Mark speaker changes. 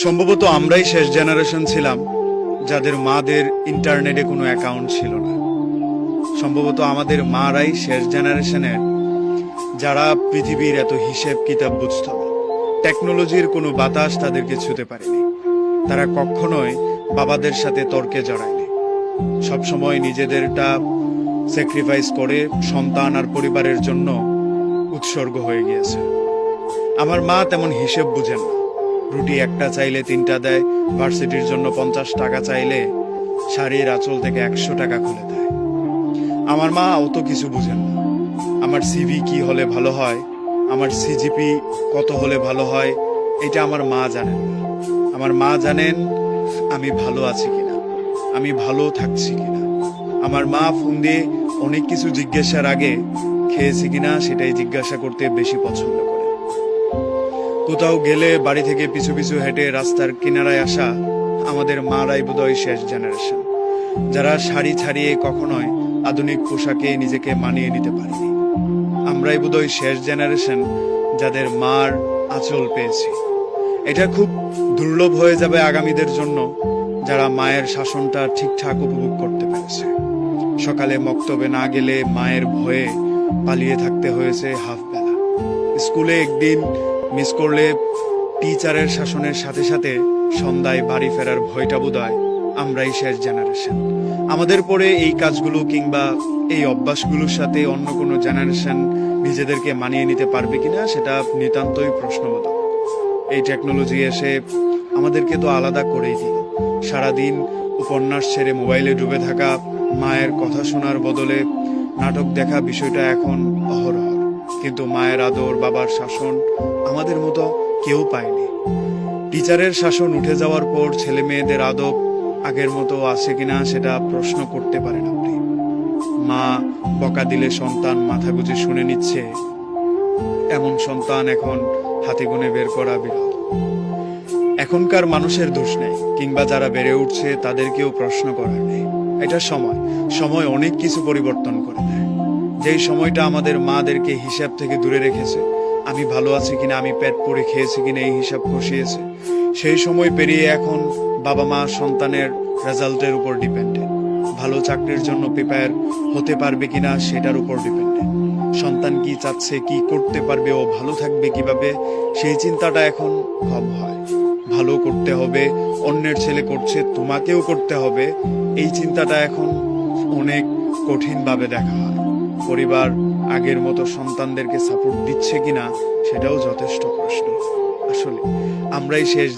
Speaker 1: সম্ভবত আমরাই শেষ জেনারেশন ছিলাম যাদের মাদের ইন্টারনেটে কোনো অ্যাকাউন্ট ছিল না। সম্ভবত আমাদের মারাই শেষ জেনারেশনের যারা পৃথিবীর এত হিসেব কিতাব বুঝত না। টেকনোলজির কোনো বাতাস তাদেরকে ছুতে পারেনি। তারা কখনোই বাবাদের সাথে তর্কে জড়ায়নি। সবসময় নিজেদেরটা স্যাক্রিফাইস করে সন্তান আর পরিবারের জন্য উৎসর্গ হয়ে গিয়েছে। আমার মা তেমন হিসেব বুঝেন না। রুটি একটা চাইলে 3টা দেয়, ভার্সিটির জন্য 50 টাকা চাইলে শাড়ির আঁচল থেকে 100 টাকা খুলে দেয়। আমার মা অত কিছু বুঝেন না। আমার সিভি কি হলে ভালো হয়, আমার সিজিপি কত হলে ভালো হয়, এটা আমার মা জানেন না। আমার মা জানেন আমি ভালো আছি কিনা, আমি ভালো থাকছি কিনা। আমার মা ফোন দিয়ে অনেক কিছু জিজ্ঞাসার আগে খেয়েছি কিনা সেটাই জিজ্ঞাসা করতে বেশি পছন্দ করে। কোথাও গেলে বাড়ি থেকে পিছু পিছু হেঁটে রাস্তার কিনারায় আসা আমাদের মারাই বোধহয় শেষ জেনারেশন, যারা শাড়ি ছাড়িয়ে কখনোই আধুনিক পোশাকে নিজেকে মানিয়ে নিতে পারেনি। আমরাই বোধহয় শেষ জেনারেশন যাদের মার আঁচল পেয়েছি। এটা খুব দুর্লভ হয়ে যাবে আগামীদের জন্য, যারা মায়ের শাসনটা ঠিকঠাক উপভোগ করতে পেরেছে। সকালে মক্তবে না গেলে মায়ের ভয়ে পালিয়ে থাকতে হয়েছে হাফ বেলা। স্কুলে একদিন মিস করলে টিচারের শাসনের সাথে সাথে সন্ধ্যায় বাড়ি ফেরার ভয়টা বোধহয় আমরাই শেষ জেনারেশন। আমাদের পরে এই কাজগুলো কিংবা এই অভ্যাসগুলোর সাথে অন্য কোনো জেনারেশন নিজেদেরকে মানিয়ে নিতে পারবে কিনা সেটা নিতান্তই প্রশ্নবোধক। এই টেকনোলজি এসে আমাদেরকে তো আলাদা করেই দিল। সারাদিন উপন্যাস ছেড়ে মোবাইলে ডুবে থাকা, মায়ের কথা শোনার বদলে নাটক দেখা বিষয়টা এখন অহরহ। কিন্তু মায়ের আদর, বাবার শাসন আমাদের মতো কেউ পায়নি। টিচারের শাসন উঠে যাওয়ার পর ছেলে মেয়েদের আদব আগের মতো আছে কিনা সেটা প্রশ্ন করতে পারেন আপনি। মা বকা দিলে সন্তান মাথা গুঁজে শুনে নিচ্ছে, এমন সন্তান এখন হাতে গুনে বের করা বিরল। এখনকার মানুষের দোষ নেই, কিংবা যারা বেড়ে উঠছে তাদেরকেও প্রশ্ন করার নেই। এটা সময় অনেক কিছু পরিবর্তন করে দেয়। যেই সময়টা আমাদের মাদেরকে হিসাব থেকে দূরে রেখেছে, আমি ভালো আছি কিনা, আমি পেট পরে খেয়েছি কিনা এই হিসাব কষিয়েছে, সেই সময় পেরিয়ে এখন বাবা মা সন্তানের রেজাল্টের উপর ডিপেন্ডেন্ট। ভালো চাকরির জন্য প্রিপেয়ার হতে পারবে কিনা সেটার উপর ডিপেন্ডেন্ট। সন্তান কি চাচ্ছে, কি করতে পারবে, ও ভালো থাকবে কিভাবে, সেই চিন্তাটা এখন কম হয়। ভালো করতে হবে, অন্যের ছেলে করছে তোমাকেও করতে হবে, এই চিন্তাটা এখন অনেক কঠিনভাবে দেখা হয়। পরিবার আগের মতো সন্তানদেরকে সাপোর্ট দিচ্ছে কিনা সেটাও যথেষ্ট প্রশ্ন। আসলে আমরাই শেষ